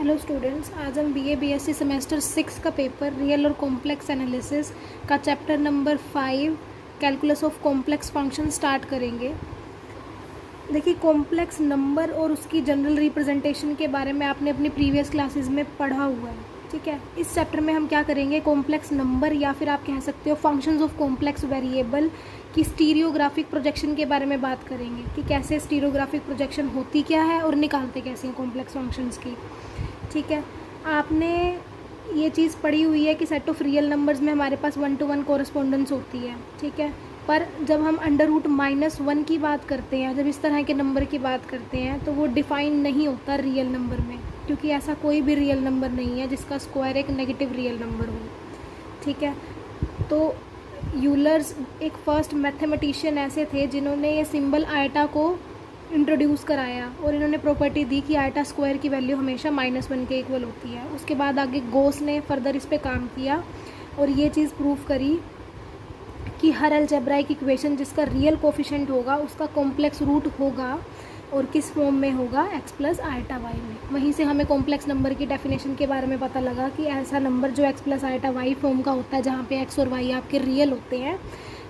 Hello students, आज हम BA BSc semester 6 का पेपर रियल और कॉम्प्लेक्स एनालिसिस का chapter number 5 calculus of complex function start करेंगे। देखिए, कॉम्प्लेक्स नंबर और उसकी जनरल रिप्रेजेंटेशन के बारे में आपने अपनी प्रीवियस क्लासेस में पढ़ा हुआ है, ठीक है। इस चैप्टर में हम क्या करेंगे, कॉम्प्लेक्स नंबर या फिर आप कह सकते हो फंक्शंस ऑफ कॉम्प्लेक्स वेरिएबल की स्टीरियोग्राफिक प्रोजेक्शन के बारे में बात करेंगे कि कैसे स्टीरियोग्राफिक प्रोजेक्शन होती क्या है और निकालते कैसे हैं कॉम्प्लेक्स फंक्शंस की, ठीक है। आपने ये चीज़ पढ़ी हुई है कि सेट ऑफ रियल नंबर्स में हमारे पास 1-to-1 कोरेस्पोंडेंस होती है, ठीक है। पर जब हम √-1 की बात करते हैं, जब इस तरह के नंबर की बात करते हैं, तो वो डिफ़ाइन नहीं होता रियल नंबर में, क्योंकि ऐसा कोई भी रियल नंबर नहीं है जिसका स्क्वायर एक नेगेटिव रियल नंबर हो, ठीक है। तो यूलर्स एक फर्स्ट मैथमेटिशियन ऐसे थे जिन्होंने ये सिंबल आयटा को इंट्रोड्यूस कराया और इन्होंने प्रॉपर्टी दी कि आयटा स्क्वायर की वैल्यू हमेशा -1 के इक्वल होती है। उसके बाद आगे गोस ने फर्दर इस पे काम किया और ये चीज़ प्रूव करी कि हर अलजेब्राइक इक्वेशन जिसका रियल कोफिशिएंट होगा उसका कॉम्प्लेक्स रूट होगा, और किस फॉर्म में होगा, x + आयटा y में। वहीं से हमें कॉम्प्लेक्स नंबर की डेफिनेशन के बारे में पता लगा कि ऐसा नंबर जो x + आयटा y फॉर्म का होता है, जहाँ पे x और y आपके रियल होते हैं,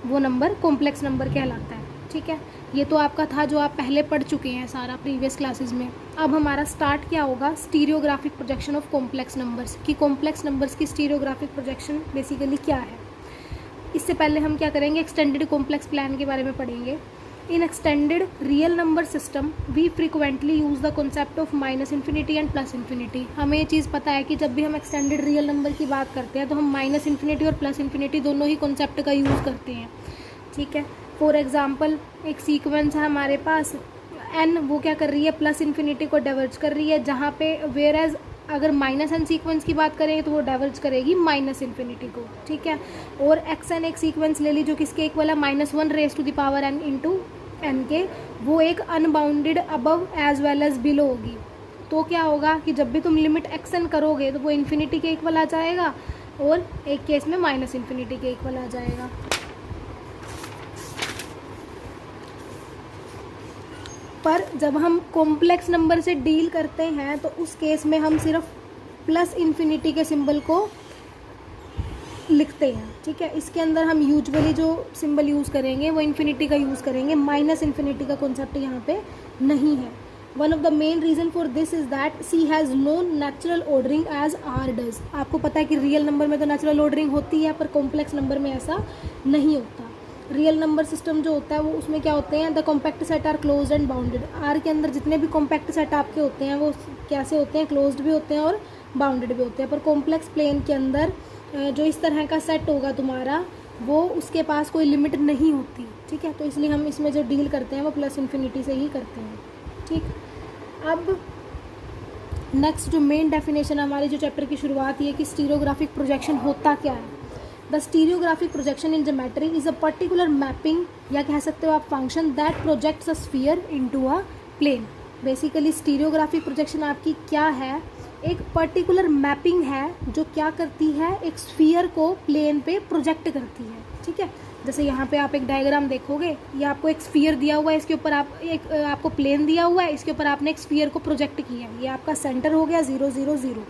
वो नंबर कॉम्प्लेक्स नंबर कहलाता है, ठीक है। ये तो आपका था जो आप पहले पढ़ चुके हैं सारा प्रीवियस क्लासेस में। अब हमारा स्टार्ट क्या होगा, stereographic projection of complex numbers की। कॉम्प्लेक्स नंबर्स की स्टीरियोग्राफिक प्रोजेक्शन बेसिकली क्या है। इससे पहले हम क्या करेंगे, एक्सटेंडेड कॉम्प्लेक्स प्लान के बारे में पढ़ेंगे। In extended real number system we frequently use the concept of -∞ and +∞। हमें ये चीज़ पता है कि जब भी हम एक्सटेंडेड रियल नंबर की बात करते हैं तो हम -∞ और +∞ दोनों ही कॉन्सेप्ट का यूज़ करते हैं, ठीक है। फॉर एग्जाम्पल, एक सीक्वेंस है हमारे पास n, वो क्या कर रही है, +∞ को डाइवर्ज कर रही है, जहाँ पे वेयर एज अगर -n सीक्वेंस की बात करेंगे तो वो डाइवर्ज करेगी -∞ को, ठीक है। और xn एक सीक्वेंस ले ली जो किसके इक्वल है, -1⁻n इंटू n के, वो एक unbounded above as well as below होगी। तो क्या होगा कि जब भी तुम लिमिट xn करोगे तो वो इन्फिनिटी के इक्वल आ जाएगा, और एक केस में -∞ के इक्वल आ जाएगा। पर जब हम कॉम्प्लेक्स नंबर से डील करते हैं तो उस केस में हम सिर्फ +∞ के सिंबल को लिखते हैं, ठीक है। इसके अंदर हम यूजुअली जो सिंबल यूज़ करेंगे वो इन्फिनिटी का यूज़ करेंगे, -∞ का कॉन्सेप्ट यहाँ पे नहीं है। One of the main reason for this is that C has no natural ordering as R does. आपको पता है कि रियल नंबर में तो नेचुरल ऑर्डरिंग होती है, पर कॉम्प्लेक्स नंबर में ऐसा नहीं होता। रियल नंबर सिस्टम जो होता है वो उसमें क्या होते हैं, the compact set are closed and bounded. R के अंदर जितने भी कॉम्पैक्ट सेट आपके होते हैं वो कैसे होते हैं, क्लोज्ड भी होते हैं और बाउंडेड भी होते हैं। पर कॉम्प्लेक्स प्लेन के अंदर जो इस तरह का सेट होगा तुम्हारा, वो उसके पास कोई लिमिट नहीं होती, ठीक है। तो इसलिए हम इसमें जो डील करते हैं वो +∞ से ही करते हैं, ठीक। अब नेक्स्ट जो मेन डेफिनेशन हमारी जो चैप्टर की शुरुआत है कि स्टीरियोग्राफिक प्रोजेक्शन होता क्या है। The stereographic projection in geometry is a particular mapping, या कह सकते हो आप function that projects a sphere into a plane. Basically stereographic projection आपकी क्या है, एक पर्टिकुलर मैपिंग है जो क्या करती है, एक स्फीयर को प्लेन पे प्रोजेक्ट करती है, ठीक है। जैसे यहाँ पे आप एक डायग्राम देखोगे, ये आपको एक स्फीयर दिया हुआ है, इसके ऊपर आपको प्लेन दिया हुआ है, इसके ऊपर आपने एक स्फीयर को प्रोजेक्ट किया है, ये आपका सेंटर हो गया 0 0 0।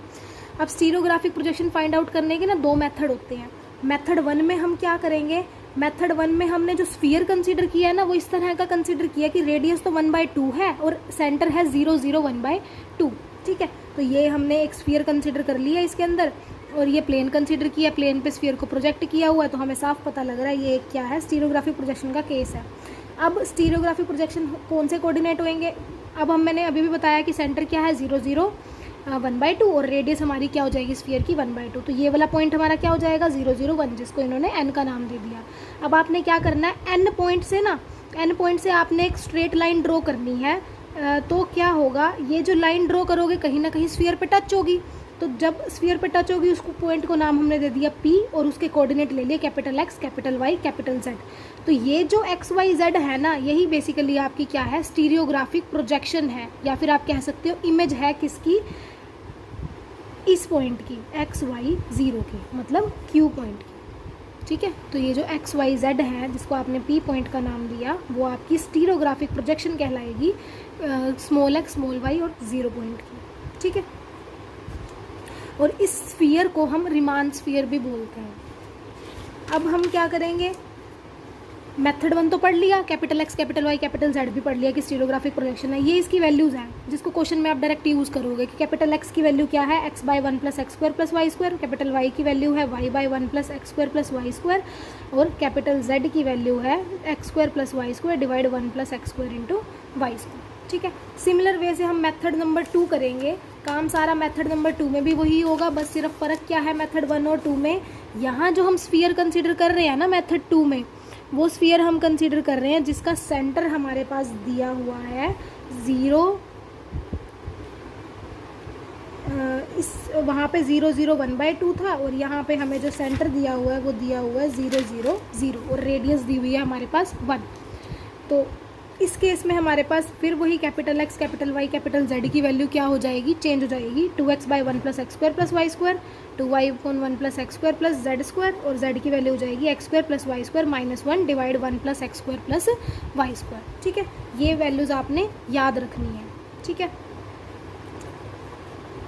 अब स्टीरियोग्राफिक प्रोजेक्शन फाइंड आउट करने के ना 2 मेथड होते हैं। मेथड 1 में हम क्या करेंगे, मेथड 1 में हमने जो स्फीयर कंसीडर किया है ना, वो इस तरह का कंसीडर किया कि रेडियस तो 1/2 है और सेंटर है 0 0 1/2, ठीक है। तो ये हमने एक स्फीयर कंसीडर कर लिया इसके अंदर, और ये प्लेन कंसीडर किया, प्लेन पे स्फीयर को प्रोजेक्ट किया हुआ है, तो हमें साफ पता लग रहा है ये क्या है, स्टीरियोग्राफिक प्रोजेक्शन का केस है। अब स्टीरियोग्राफिक प्रोजेक्शन कौन से कोऑर्डिनेट होंगे, अब मैंने अभी भी बताया कि सेंटर क्या है 0 0 1/2, और रेडियस हमारी क्या हो जाएगी स्फीयर की 1/2। तो ये वाला पॉइंट हमारा क्या हो जाएगा 0 0 1, जिसको इन्होंने n का नाम दे दिया। अब आपने क्या करना है, n पॉइंट से आपने एक स्ट्रेट लाइन ड्रॉ करनी है। तो क्या होगा, ये जो लाइन ड्रॉ करोगे कहीं ना कहीं स्फीयर पे टच होगी, तो जब स्फीयर पे टच होगी उसको पॉइंट को नाम हमने दे दिया P, और उसके कोऑर्डिनेट ले लिए X, Y, Z। तो ये जो XYZ है ना, यही बेसिकली आपकी क्या है, स्टीरियोग्राफिक प्रोजेक्शन है, या फिर आप कह सकते हो इमेज है किसकी, इस पॉइंट की, XY0 की, मतलब Q पॉइंट की, ठीक है। तो ये जो XYZ है जिसको आपने P पॉइंट का नाम दिया, वो आपकी स्टीरियोग्राफिक प्रोजेक्शन कहलाएगी, स्मॉल x स्मॉल y और 0 पॉइंट की, ठीक है। और इस स्फीयर को हम रिमान स्फीयर भी बोलते हैं। अब हम क्या करेंगे, मेथड 1 तो पढ़ लिया, capital X capital Y capital Z भी पढ़ लिया कि स्टीरियोग्राफिक प्रोजेक्शन है। ये इसकी वैल्यूज़ हैं जिसको क्वेश्चन में आप डायरेक्ट यूज़ करोगे कि कैपिटल एक्स की वैल्यू क्या है, X by 1 plus X square plus Y square. Capital Y की वैल्यू है Y by 1 plus X square plus Y square. और कैपिटल जेड की वैल्यू है X square plus Y square divide 1 plus X square into Y square. ठीक है, similar way से हम method number 2 करेंगे। काम सारा मेथड नंबर 2 में भी वही होगा, बस सिर्फ फ़र्क क्या है मेथड 1 और 2 में। यहाँ जो हम स्फीयर कंसिडर कर रहे हैं ना मेथड 2 में, वो स्फीयर हम कंसीडर कर रहे हैं जिसका सेंटर हमारे पास दिया हुआ है 0, इस वहाँ पे 0 0 1/2 था, और यहाँ पे हमें जो सेंटर दिया हुआ है वो दिया हुआ है 0 0 0, और रेडियस दी हुई है हमारे पास 1। तो इस केस में हमारे पास फिर वही capital X capital Y capital Z की वैल्यू क्या हो जाएगी, चेंज हो जाएगी। 2x by 1 plus X square plus Y square, 2y upon 1 plus X square plus Z square, और जेड की वैल्यू हो जाएगी X square plus Y square minus 1 divide 1 plus X square plus Y square. ठीक है, ये values आपने याद रखनी है। ठीक है,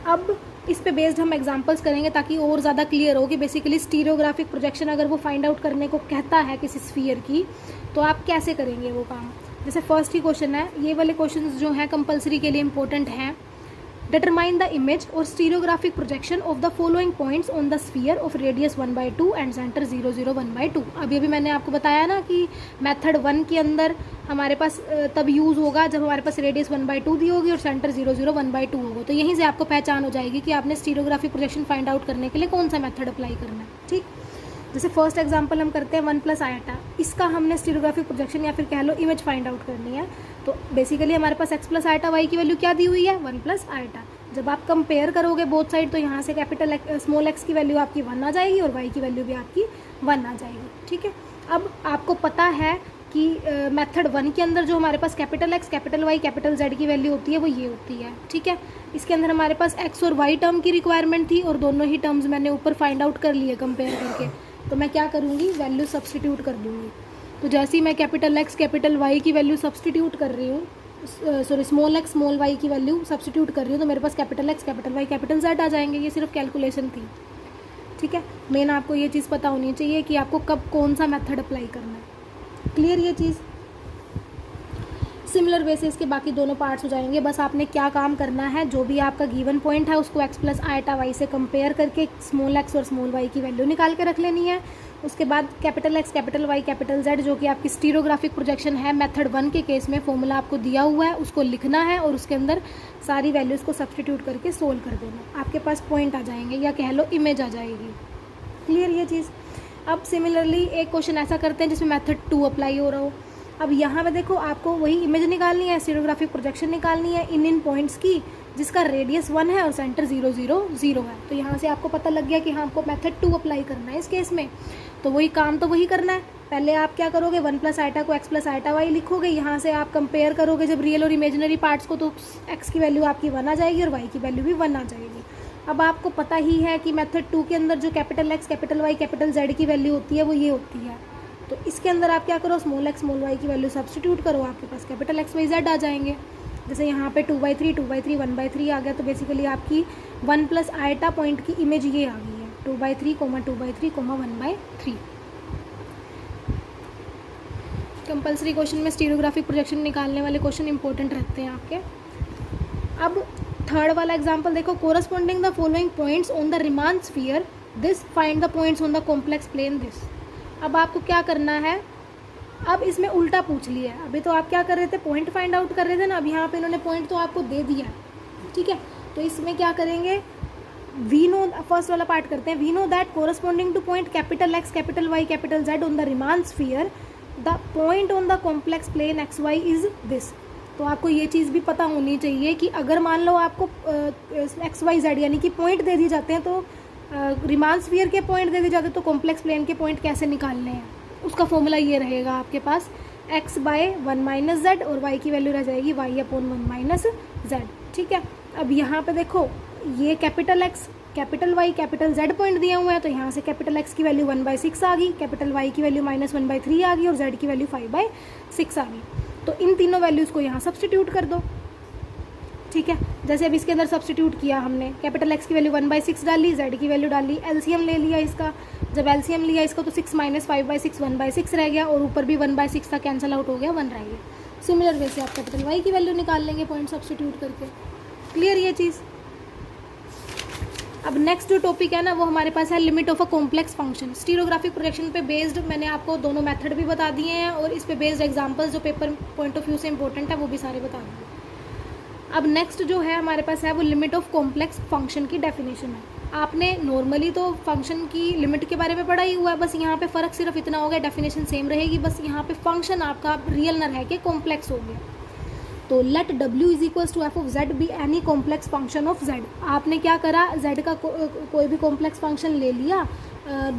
अब इस पे बेस्ड हम एग्जांपल्स करेंगे ताकि और ज़्यादा क्लियर हो कि बेसिकली स्टीरियोग्राफिक प्रोजेक्शन अगर वो फाइंड आउट करने को कहता है किसी स्फीयर की, तो आप कैसे करेंगे वो काम। जैसे फर्स्ट ही क्वेश्चन है, ये वाले क्वेश्चंस जो हैं कंपलसरी के लिए इंपॉर्टेंट हैं। डिटरमाइन द इमेज और stereographic projection of the following points on the sphere of radius 1/2 and centre 0 0 1/2। अभी अभी मैंने आपको बताया ना कि मेथड 1 के अंदर हमारे पास तब यूज़ होगा जब हमारे पास रेडियस 1/2 दी होगी और सेंटर 0 0 1/2 होगा। तो यहीं से आपको पहचान हो जाएगी कि आपने स्टीरियोग्राफिक प्रोजेक्शन फाइंड आउट करने के लिए कौन सा मेथड अप्लाई करना है। ठीक, जैसे फर्स्ट एग्जांपल हम करते हैं 1 प्लस आयटा, इसका हमने स्टीरियोग्राफिक प्रोजेक्शन या फिर कह लो इमेज फाइंड आउट करनी है। तो बेसिकली हमारे पास x प्लस आयटा वाई की वैल्यू क्या दी हुई है, 1 प्लस आयटा। जब आप कंपेयर करोगे बोथ साइड, तो यहाँ से कैपिटल स्मॉल x की वैल्यू आपकी 1 आ जाएगी और y की वैल्यू भी आपकी 1 आ जाएगी। ठीक है, अब आपको पता है कि मेथड 1 के अंदर जो हमारे पास capital X capital Y capital Z की वैल्यू होती है वो ये होती है। ठीक है, इसके अंदर हमारे पास x और y टर्म की रिक्वायरमेंट थी और दोनों ही टर्म्स मैंने ऊपर फाइंड आउट कर लिए कंपेयर करके। तो मैं क्या करूँगी, वैल्यू सब्सटीट्यूट कर दूँगी। तो जैसे ही मैं कैपिटल एक्स कैपिटल वाई की वैल्यू सब्सटीट्यूट कर रही हूँ, sorry small X small Y की वैल्यू सब्सटीट्यूट कर रही हूँ, तो मेरे पास capital X capital Y capital Z आ जाएंगे। ये सिर्फ कैलकुलेशन थी। ठीक है, मेन आपको ये चीज़ पता होनी चाहिए कि आपको कब कौन सा मेथड अप्लाई करना है। क्लियर ये चीज़। सिमिलर वे से इसके बाकी दोनों पार्ट्स हो जाएंगे। बस आपने क्या काम करना है, जो भी आपका गिवन पॉइंट है उसको x प्लस आयटा वाई से कंपेयर करके स्मॉल एक्स और स्मॉल वाई की वैल्यू निकाल के रख लेनी है। उसके बाद capital X capital Y capital Z जो कि आपकी स्टीरियोग्राफिक प्रोजेक्शन है मेथड 1 के केस में, फॉर्मूला आपको दिया हुआ है, उसको लिखना है और उसके अंदर सारी वैल्यूज़ को सब्सटीट्यूट करके सोल्व कर देना। आपके पास पॉइंट आ जाएंगे या कह लो इमेज आ जाएगी। क्लियर ये चीज़। अब सिमिलरली एक क्वेश्चन ऐसा करते हैं जिसमें मेथड 2 अप्लाई हो रहा हो। अब यहाँ पे देखो आपको वही इमेज निकालनी है, स्टीरियोग्राफिक प्रोजेक्शन निकालनी है इन पॉइंट्स की जिसका रेडियस 1 है और सेंटर 0 0 0 है। तो यहाँ से आपको पता लग गया कि हाँ आपको मेथड 2 अप्लाई करना है इस केस में। तो वही काम तो वही करना है। पहले आप क्या करोगे, 1 प्लस आयटा को x प्लस आयटा वाई लिखोगे। यहाँ से आप कंपेयर करोगे जब रियल और इमेजिनरी पार्ट्स को, तो x की वैल्यू आपकी 1 आ जाएगी और y की वैल्यू भी 1 आ जाएगी। अब आपको पता ही है कि मेथड 2 के अंदर जो capital X capital Y capital Z की वैल्यू होती है वो ये होती है। तो इसके अंदर आप क्या करो, स्मॉल एक्स स्मॉल वाई की वैल्यू सब्सटीट्यूट करो, आपके पास कैपिटल एक्स वाई जेड आ जाएंगे। जैसे यहाँ पे 2/3 2/3 1/3 आ गया, तो बेसिकली आपकी 1 प्लस आयटा पॉइंट की इमेज ये आ गई है 2/3 2/3 1/3। कंपलसरी क्वेश्चन में स्टीरियोग्राफिक प्रोजेक्शन निकालने वाले क्वेश्चन इंपॉर्टेंट रहते हैं आपके। अब थर्ड वाला एग्जांपल देखो, corresponding the following points on the Riemann sphere this find the points on the complex plane this. अब आपको क्या करना है, अब इसमें उल्टा पूछ लिया है। अभी तो आप क्या कर रहे थे, पॉइंट फाइंड आउट कर रहे थे ना। अब यहाँ पे इन्होंने पॉइंट तो आपको दे दिया, ठीक है। तो इसमें क्या करेंगे, वी नो, फर्स्ट वाला पार्ट करते हैं। We know that corresponding to point capital X capital Y capital Z on the Riemann sphere the point on the complex plane X Y is this. तो आपको ये चीज़ भी पता होनी चाहिए कि अगर मान लो आपको एक्स वाई जेड यानी कि पॉइंट दे दी जाते हैं, तो रिमान स्फीयर के पॉइंट दे दिए जाते हैं, तो कॉम्प्लेक्स प्लेन के पॉइंट कैसे निकालने हैं, उसका फॉर्मूला ये रहेगा आपके पास x बाय 1 माइनस जेड और y की वैल्यू रह जाएगी y अपॉन 1 माइनस जेड, ठीक है। अब यहाँ पे देखो ये capital x capital y capital z point दिए हुए हैं, तो यहाँ से कैपिटल x की वैल्यू 1/6 आ गई, कैपिटल y की वैल्यू -1/3 आ गई और z की वैल्यू 5/6 आ गई। तो इन तीनों वैल्यूज़ को यहाँ सब्सटीट्यूट कर दो, ठीक है। जैसे अब इसके अंदर सब्स्टिट्यूट किया हमने, कैपिटल एक्स की वैल्यू 1/6 डाली, जेड की वैल्यू डाली, एलसीएम ले लिया इसका। जब एलसीएम लिया इसको तो 6 - 5/6 1/6 रह गया, और ऊपर भी 1/6 था, कैंसिल आउट हो गया, 1 रह गया। सिमिलर वे से आप कैपिटल वाई की वैल्यू निकाल लेंगे पॉइंट सब्स्टिट्यूट करके। क्लियर ये चीज़। अब नेक्स्ट जो टॉपिक है ना वो हमारे पास है limit of a complex function. Stereographic projection पे बेस्ड मैंने आपको दोनों मेथड भी बता दिए हैं, और इस पे बेस्ड एग्जांपल्स जो पेपर पॉइंट ऑफ व्यू से इंपॉर्टेंट है वो भी सारे बता दिए। अब नेक्स्ट जो है हमारे पास है वो लिमिट ऑफ कॉम्प्लेक्स फंक्शन की डेफिनेशन है। आपने नॉर्मली तो फंक्शन की लिमिट के बारे में पढ़ा ही हुआ है, बस यहाँ पे फ़र्क सिर्फ इतना हो गया, डेफिनेशन सेम रहेगी, बस यहाँ पे फंक्शन आपका रियल न रह के कॉम्प्लेक्स हो गया। तो let w is equals to F of Z be any complex function of Z. आपने क्या करा, जेड का कोई भी कॉम्प्लेक्स फंक्शन ले लिया,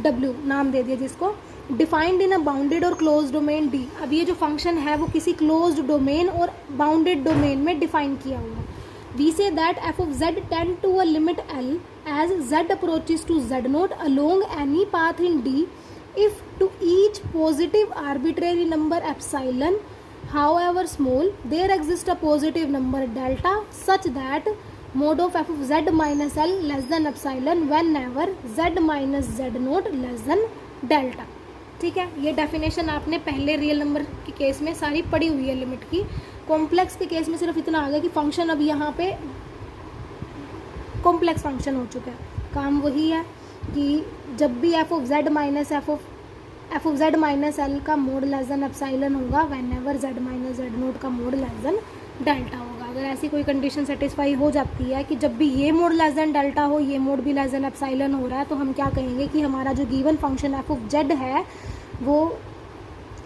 w नाम दे दिया जिसको, डिफाइंड इन अ बाउंडेड और क्लोज डोमेन डी। अब ये जो फंक्शन है वो किसी क्लोज्ड डोमेन और बाउंडेड डोमेन में डिफाइन किया हुआ है। We say that F of Z tend to a limit L as Z approaches to Z naught along any path in D if to each positive arbitrary number epsilon however small there exists a positive number delta such that mod of f of z minus l less than epsilon whenever z minus z naught less than delta। ठीक है, ये definition आपने पहले real number के case में सारी पढ़ी हुई है लिमिट की। कॉम्प्लेक्स के केस में सिर्फ इतना आ गया कि फंक्शन अब यहाँ पे कॉम्प्लेक्स फंक्शन हो चुका है। काम वही है कि जब भी F of Z minus L का मोड लेस देन एप्सिलॉन होगा when ever z minus Z naught का मोड लेस देन डेल्टा होगा। अगर ऐसी कोई कंडीशन सेटिस्फाई हो जाती है कि जब भी ये मोड लेस देन डेल्टा हो, ये मोड भी लेस देन एप्सिलॉन हो रहा है, तो हम क्या कहेंगे कि हमारा जो given function F of Z है वो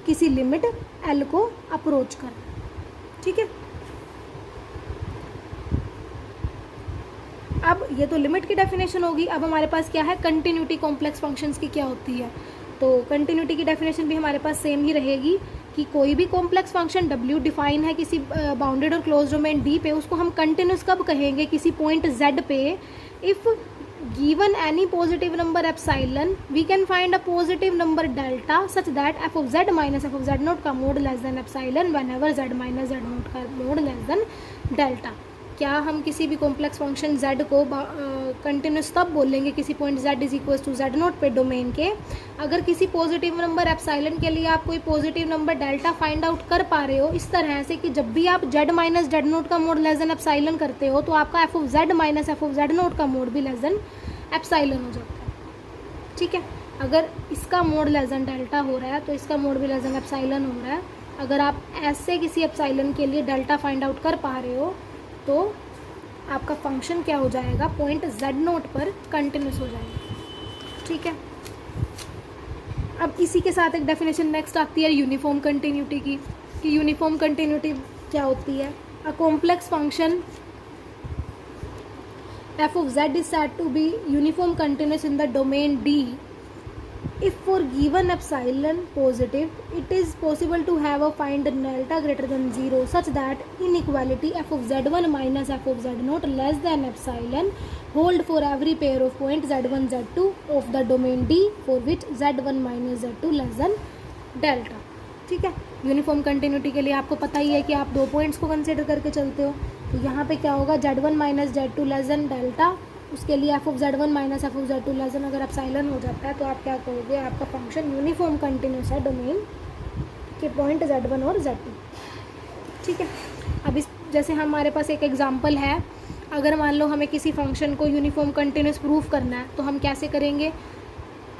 किसी लिमिट एल को अप्रोच कर। ठीक है, अब ये तो लिमिट की डेफिनेशन होगी। अब हमारे पास क्या है, कंटिन्यूटी कॉम्प्लेक्स फंक्शंस की क्या होती है। तो कंटिन्यूटी की डेफिनेशन भी हमारे पास सेम ही रहेगी कि कोई भी कॉम्प्लेक्स फंक्शन w डिफाइन है किसी बाउंडेड और क्लोज डोमेन d पे, उसको हम कंटिन्यूस कब कहेंगे, किसी पॉइंट z पे। If given any positive number epsilon we can find a positive number delta such that F of Z minus F of Z naught का mod less than epsilon whenever z minus Z naught का mod less than delta. क्या हम किसी भी complex function z को continuous तब बोलेंगे किसी point z is equal to Z naught पे डोमेन के, अगर किसी पॉजिटिव नंबर एप्सिलॉन के लिए आप कोई positive number delta find out कर पा रहे हो इस तरह से कि जब भी आप z माइनस जेड नोट का मोड लेस देन एप्सिलॉन करते हो तो आपका F of Z minus F of Z naught का मोड भी लेस देन एप्सिलॉन हो जाता है। ठीक है, अगर इसका मोड लेस देन डेल्टा हो रहा है तो इसका मोड भी लेस देन एप्सिलॉन हो रहा है। अगर आप ऐसे किसी एप्सिलॉन के लिए डेल्टा फाइंड आउट कर पा रहे हो तो आपका फंक्शन क्या हो जाएगा, पॉइंट z नोट पर कंटिन्यूस हो जाएगा। ठीक है, अब इसी के साथ एक डेफिनेशन नेक्स्ट आती है यूनिफॉर्म कंटिन्यूटी की, कि यूनिफॉर्म कंटिन्यूटी क्या होती है। A complex function f of z is said to be uniform continuous in the domain D if for given epsilon positive it is possible to have a find delta greater than 0 such that inequality f of z1 minus f of z0 less than epsilon hold for every pair of point z1 z2 of the domain D for which z1 minus z2 less than delta। ठीक है, uniform continuity के लिए आपको पता ही है कि आप दो पॉइंट्स को कंसिडर करके चलते हो। तो यहाँ पे क्या होगा, z1 minus z2 less than delta, उसके लिए f of z1 minus f of z2 less than अगर एप्सिलॉन हो जाता है तो आप क्या कहोगे, आपका फंक्शन यूनिफॉर्म कंटिन्यूस है डोमेन के पॉइंट z1 और z2। ठीक है, अब इस जैसे हमारे पास एक एग्जांपल है, अगर मान लो हमें किसी फंक्शन को यूनिफॉर्म कंटिन्यूस प्रूफ करना है तो हम कैसे करेंगे,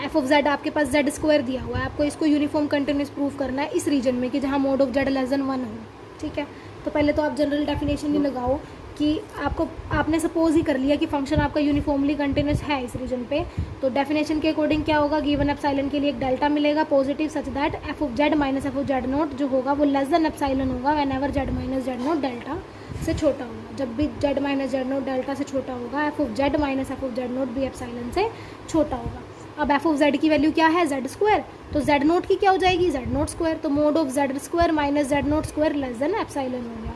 एफ ऑफ जेड आपके पास जेड स्क्वायर दिया हुआ है, आपको इसको यूनिफॉर्म कंटिन्यूस प्रूफ करना है इस रीजन में कि जहाँ mode of Z less then 1 हो। ठीक है, तो पहले तो आप जनरल डेफिनेशन ही लगाओ कि आपने सपोज ही कर लिया कि फंक्शन आपका यूनिफॉर्मली कंटिन्यूस है इस रीजन पे। तो डेफिनेशन के अकॉर्डिंग क्या होगा, गिवन एप्सिलॉन के लिए एक डेल्टा मिलेगा positive such that F of Z minus F of Z naught जो होगा वो लेस देन एप्सिलॉन होगा when ever z minus Z note delta से छोटा होगा। जब भी Z minus Z note delta से छोटा होगा F of Z minus F of Z note भी एप्सिलॉन से छोटा होगा। अब एफ ऑफ जेड की वैल्यू क्या है, जेड स्क्वायर, तो जेड नोट की क्या हो जाएगी, जेड नोट स्क्वायर, तो mod of z square minus Z naught square less than epsilon हो गया,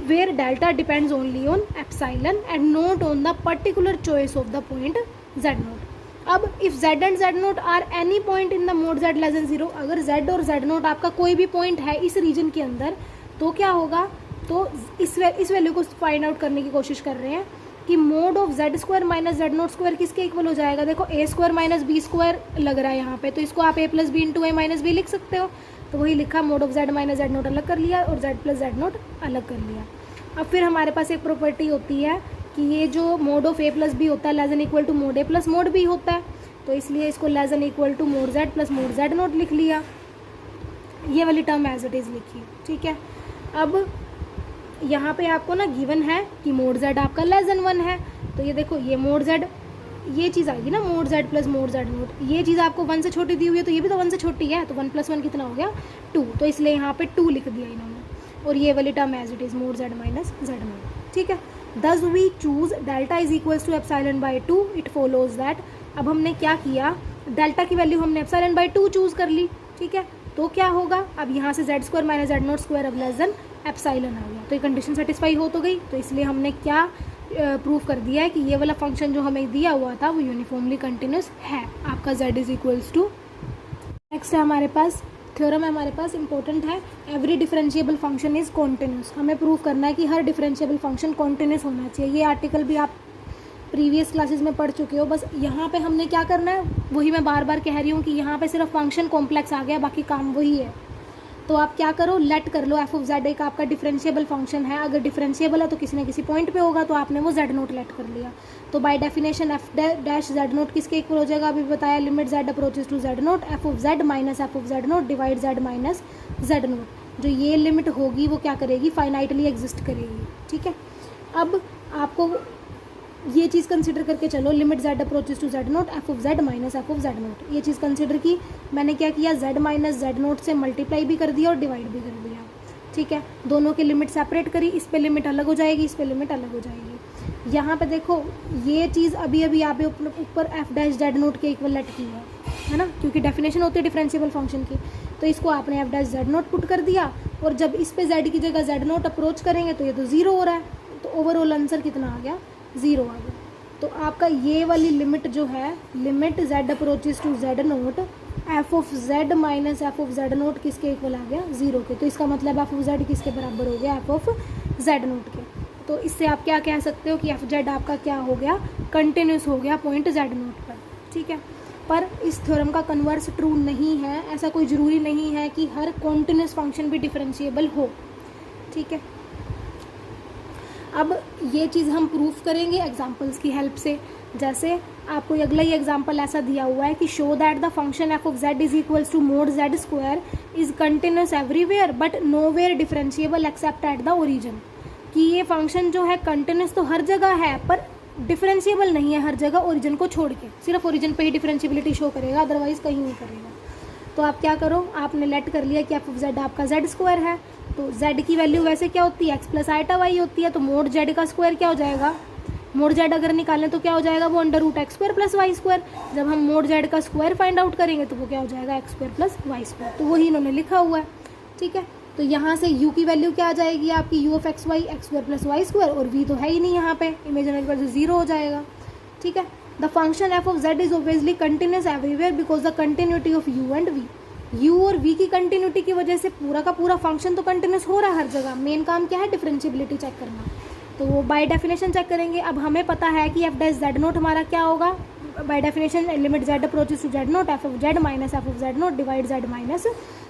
where delta depends only on epsilon and not on the particular choice of the point z naught. अब if z and z naught are any point in the mod z less than 0, अगर Z और Z note आपका कोई भी point है इस reason के अंदर तो क्या होगा तो इस वैल्यू को फाइंड आउट करने की कोशिश कर रहे हैं कि mode of z square minus Z naught square किसके इक्वल हो जाएगा। देखो ए स्क्वायर माइनस बी स्क्वायर लग रहा है यहाँ पे, तो इसको आप ए प्लस बी इंटू ए माइनस बी लिख सकते हो। तो वही लिखा, mode of Z minus Z note अलग कर लिया और जेड प्लस जेड नोट अलग कर लिया। अब फिर हमारे पास एक प्रॉपर्टी होती है कि ये जो mod of A plus B होता है less than equal to mod A plus mod B होता है, तो इसलिए इसको less than equal to mod Z plus mod Z naught लिख लिया। ये वाली टर्म एज इट इज़ लिखी, ठीक है। अब यहाँ पे आपको ना गिवन है कि मोड जेड आपका लेस देन 1 है, तो ये देखो ये मोड जेड, ये चीज़ आएगी ना mode Z plus mod Z naught, ये चीज़ आपको 1 से छोटी दी हुई है, तो ये भी तो 1 से छोटी है, तो 1 + 1 कितना हो गया 2, तो इसलिए यहाँ पे 2 लिख दिया इन्होंने। और ये वाली term as it is mod Z minus Z naught, ठीक है। Thus we choose delta is equals to epsilon by 2, it follows that. अब हमने क्या किया, डेल्टा की वैल्यू हमने एप्सिलॉन बाई 2 चूज़ कर ली, ठीक है। तो क्या होगा, अब यहाँ से Z square minus Z naught square अब लेस देन एप्सिलॉन आ गया, तो ये कंडीशन सेटिस्फाई हो तो गई। तो इसलिए हमने क्या प्रूफ कर दिया है कि ये वाला फंक्शन जो हमें दिया हुआ था वो यूनिफॉर्मली कंटिन्यूस है, आपका z is equals to. Next है हमारे पास थ्योरम है, हमारे पास इंपॉर्टेंट है, every differentiable function is continuous. हमें प्रूफ करना है कि हर डिफरेंशिएबल फंक्शन कॉन्टिन्यूस होना चाहिए। ये आर्टिकल भी आप प्रीवियस क्लासेस में पढ़ चुके हो, बस यहाँ पे हमने क्या करना है वही मैं बार बार कह रही हूँ कि यहाँ पे सिर्फ फंक्शन कॉम्प्लेक्स आ गया, बाकी काम वही है। तो आप क्या करो, लेट कर लो एफ ऑफ जेड एक आपका डिफरेंशिएबल फंक्शन है, अगर डिफरेंशिएबल है तो किसी न किसी पॉइंट पे होगा, तो आपने वो जेड नोट लेट कर लिया। तो by definition F dash Z naught किसके इक्वल हो जाएगा, अभी बताया, limit Z approaches to Z naught F of Z minus F of Z naught divide Z minus Z naught. जो ये लिमिट होगी वो क्या करेगी, फाइनाइटली एग्जिस्ट करेगी, ठीक है। अब आपको ये चीज़ कंसिडर करके चलो, limit Z approaches to Z naught F of Z minus F of Z naught, ये चीज़ कंसिडर की। मैंने क्या किया, जेड माइनस जेड नोट से मल्टीप्लाई भी कर दिया और डिवाइड भी कर दिया, ठीक है। दोनों की लिमिट सेपरेट करी, इस पे लिमिट अलग हो जाएगी, इस पे लिमिट अलग हो जाएगी। यहाँ पे देखो ये चीज़ अभी अभी आप ऊपर एफ डैश जेड नोट के इक्वल लेट की है ना, क्योंकि डेफिनेशन होती है डिफरेंशिएबल फंक्शन की। तो इसको आपने F dash Z note put कर दिया, और जब इस पे जेड की जगह जेड नोट अप्रोच करेंगे तो ये तो 0 हो रहा है, तो ओवरऑल आंसर कितना आ गया, 0 आ गया। तो आपका ये वाली लिमिट जो है, limit Z approaches to Z naught F of Z minus F of Z naught किसके इक्वल आ गया, 0 के। तो इसका मतलब एफ ऑफ जेड किसके बराबर हो गया, एफ ऑफ जेड नोट के। तो इससे आप क्या कह सकते हो कि एफ जेड आपका क्या हो गया, कंटिन्यूस हो गया पॉइंट जेड नोट पर, ठीक है। पर इस थ्योरम का कन्वर्स ट्रू नहीं है, ऐसा कोई ज़रूरी नहीं है कि हर कॉन्टिन्यूस फंक्शन भी डिफरेंशिएबल हो, ठीक है। अब ये चीज़ हम प्रूफ करेंगे एग्जांपल्स की हेल्प से। जैसे आपको अगला ही एग्जांपल ऐसा दिया हुआ है कि show that the function F of Z is equals to mod Z square is continuous everywhere but nowhere differentiable except at the origin. कि ये फंक्शन जो है कंटिन्यूस तो हर जगह है पर डिफरेंशिएबल नहीं है हर जगह, ओरिजिन को छोड़ के। सिर्फ ओरिजिन पे ही डिफरेंशिएबिलिटी शो करेगा, अदरवाइज कहीं नहीं करेगा। तो आप क्या करो, आपने लेट कर लिया कि एफ ऑफ जेड आपका जेड स्क्वायर है, तो z की वैल्यू वैसे क्या होती है, एक्स प्लस आइटा वाई होती है, तो मोड z का स्क्वायर क्या हो जाएगा, मोड z अगर निकालें तो क्या हो जाएगा, वो under root X square plus Y square. जब हम मोड z का स्क्वायर फाइंड आउट करेंगे तो वो क्या हो जाएगा, X square plus Y square. तो वही इन्होंने लिखा हुआ है, ठीक है। तो यहाँ से u की वैल्यू क्या आ जाएगी आपकी, u of X Y X square plus Y square, और v तो है ही नहीं यहाँ पे, इमेजिनरी पर 0 हो जाएगा, ठीक है। The function F of Z is obviously continuous everywhere because the continuity of u and v। u और v की कंटिन्यूटी की वजह से पूरा का पूरा फंक्शन तो कंटिन्यूस हो रहा है हर जगह। मेन काम क्या है, डिफरेंशिएबिलिटी चेक करना, तो वो बाय डेफिनेशन चेक करेंगे। अब हमें पता है कि एफ डैश जेड नोट हमारा क्या होगा, by definition limit Z approaches to Z naught F of Z minus F of Z naught divide Z minus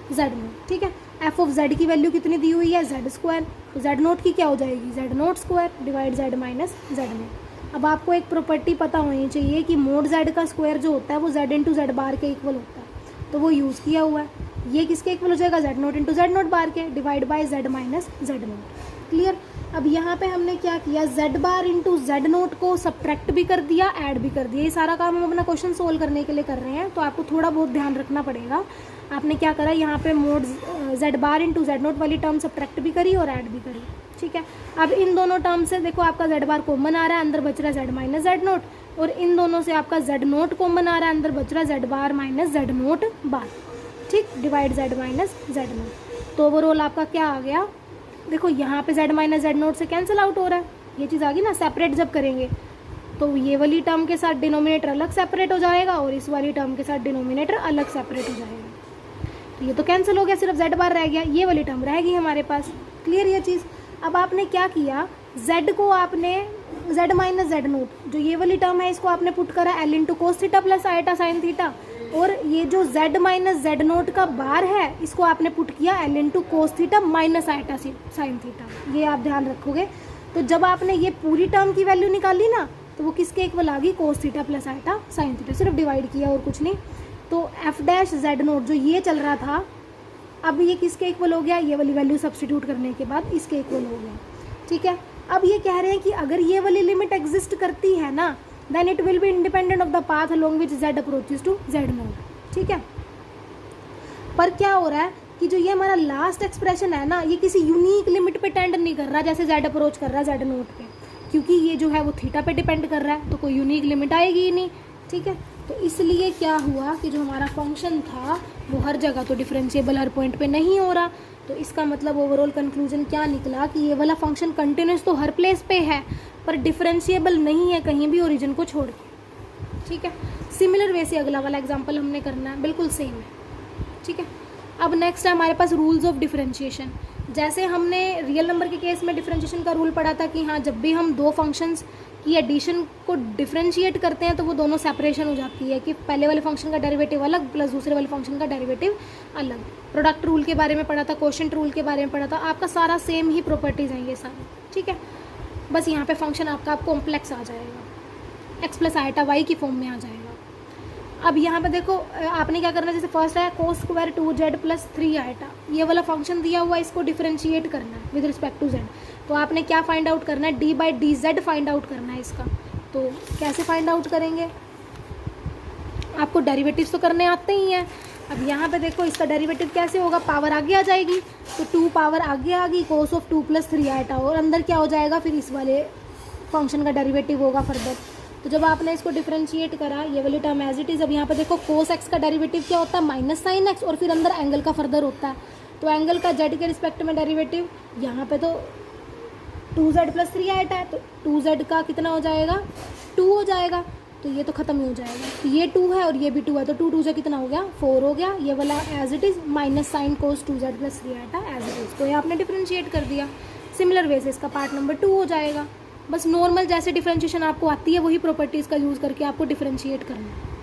Z naught, ठीक है। एफ ऑफ जेड की वैल्यू कितनी दी हुई है, जेड स्क्वायर, तो जेड नोट की क्या हो जाएगी, Z naught square divide Z minus Z naught. अब आपको एक प्रॉपर्टी पता होनी चाहिए कि मोड जेड का स्क्वायर जो होता है वो जेड इंटू जेड बार के इक्वल होता है, तो वो यूज़ किया हुआ है। ये किसके इक्वल हो जाएगा, z naught into z naught bar के divide by z minus Z naught, clear. अब यहाँ पे हमने क्या किया, z bar into z naught को सब्ट्रैक्ट भी कर दिया, ऐड भी कर दिया। ये सारा काम हम अपना क्वेश्चन सोल्व करने के लिए कर रहे हैं, तो आपको थोड़ा बहुत ध्यान रखना पड़ेगा। आपने क्या करा, यहाँ पे mode Z bar into z note वाली टर्म सब्ट्रैक्ट भी करी और ऐड भी करी, ठीक है। अब इन दोनों टर्म से देखो आपका जेड बार कॉमन आ रहा है, अंदर बच रहा है जेड माइनस जेड नोट, और इन दोनों से आपका जेड नोट कॉमन आ रहा है, अंदर बच रहा है जेड बार माइनस जेड नोट बार, ठीक, divide Z minus Z note. तो ओवरऑल आपका क्या आ गया, देखो यहाँ पे जेड माइनस जेड नोट से कैंसिल आउट हो रहा है, ये चीज़ आ गई ना। सेपरेट जब करेंगे तो ये वाली टर्म के साथ डिनोमिनेटर अलग सेपरेट हो जाएगा और इस वाली टर्म के साथ डिनोमिनेटर अलग सेपरेट हो जाएगा, तो ये तो कैंसिल हो गया, सिर्फ जेड बार रह गया, ये वाली टर्म रहेगी हमारे पास, क्लियर ये चीज़। अब आपने क्या किया, z को आपने z माइनस जेड नोट, जो ये वाली टर्म है इसको आपने पुट करा L into cos theta plus iota sine theta, और ये जो z माइनस जेड नोट का बार है इसको आपने पुट किया L into cos theta minus iota sine theta. ये आप ध्यान रखोगे। तो जब आपने ये पूरी टर्म की वैल्यू निकाली ना, तो वो किसके इक्वल आ गई, cos theta plus iota sine theta, सिर्फ डिवाइड किया और कुछ नहीं। तो एफ डैश जेड नोट जो ये चल रहा था, अब ये किसके इक्वल हो गया, ये वाली वैल्यू सब्सटीट्यूट करने के बाद इसके इक्वल हो गया। ठीक है, अब ये कह रहे हैं कि अगर ये वाली लिमिट एग्जिस्ट करती है ना, then it will be independent of the path along which z approaches to z naught. ठीक है, पर क्या हो रहा है कि जो ये हमारा लास्ट एक्सप्रेशन है ना, ये किसी यूनिक लिमिट पे टेंड नहीं कर रहा जैसे z अप्रोच कर रहा है z नोट पे, क्योंकि ये जो है वो थीटा पे डिपेंड कर रहा है, तो कोई यूनिक लिमिट आएगी ही नहीं। ठीक है, तो इसलिए क्या हुआ कि जो हमारा फंक्शन था वो हर जगह तो डिफरेंशिएबल हर पॉइंट पे नहीं हो रहा। तो इसका मतलब ओवरऑल कंक्लूजन क्या निकला कि ये वाला फंक्शन कंटिन्यूस तो हर प्लेस पे है, पर डिफरेंशिएबल नहीं है कहीं भी ओरिजिन को छोड़ के। ठीक है, सिमिलर वे से अगला वाला एग्जांपल हमने करना है, बिल्कुल सेम है। ठीक है, अब नेक्स्ट है हमारे पास रूल्स ऑफ डिफरेंशिएशन। जैसे हमने रियल नंबर के केस में डिफरेंशिएशन का रूल पढ़ा था कि हाँ, जब भी हम दो फंक्शंस की एडिशन को डिफरेंशिएट करते हैं तो वो दोनों सेपरेशन हो जाती है, कि पहले वाले फंक्शन का डेरिवेटिव अलग प्लस दूसरे वाले फंक्शन का डेरिवेटिव अलग। प्रोडक्ट रूल के बारे में पढ़ा था, क्वोशिएंट रूल के बारे में पढ़ा था, आपका सारा सेम ही प्रॉपर्टीज़ हैं ये सारे। ठीक है, बस यहाँ पे फंक्शन आपका कॉम्प्लेक्स आ जाएगा, एक्स प्लस आइटा वाई की फॉर्म में आ जाएगा। अब यहाँ पे देखो आपने क्या करना है, जैसे फर्स्ट है cos square 2z plus 3 iota, ये वाला फंक्शन दिया हुआ है, इसको डिफरेंशिएट करना है विद रिस्पेक्ट टू z। तो आपने क्या फाइंड आउट करना है, d/dz फाइंड आउट करना है इसका। तो कैसे फाइंड आउट करेंगे, आपको डेरिवेटिव्स तो करने आते ही हैं। अब यहाँ पे देखो इसका डेरिवेटिव कैसे होगा, पावर आगे आ जाएगी, तो 2 पावर आगे आ गई, कोस ऑफ 2 प्लस 3 आइटा, और अंदर क्या हो जाएगा, फिर इस वाले फंक्शन का डेरिवेटिव होगा फर्दर। तो जब आपने इसको डिफरेंशिएट करा, ये वाली टर्म एज इट इज़, अब यहाँ पे देखो कोस एक्स का डेरिवेटिव क्या होता है, माइनस साइन एक्स, और फिर अंदर एंगल का फर्दर होता है। तो एंगल का जेड के रिस्पेक्ट में डेरिवेटिव, यहाँ पे तो 2z प्लस 3 आइटा है, तो 2z का कितना हो जाएगा, 2 हो जाएगा। तो ये तो खत्म ही हो जाएगा, तो ये 2 है और ये भी 2 है, तो 2 2 से कितना हो गया, 4 हो गया। ये वाला as it is minus sine cos 2z plus 3 iota as it is, तो ये आपने डिफरेंशिएट कर दिया। सिमिलर वे से इसका पार्ट नंबर 2 हो जाएगा। बस नॉर्मल जैसे डिफरेंशिएशन आपको आती है वही प्रॉपर्टीज़ का यूज़ करके आपको डिफरेंशिएट करना है।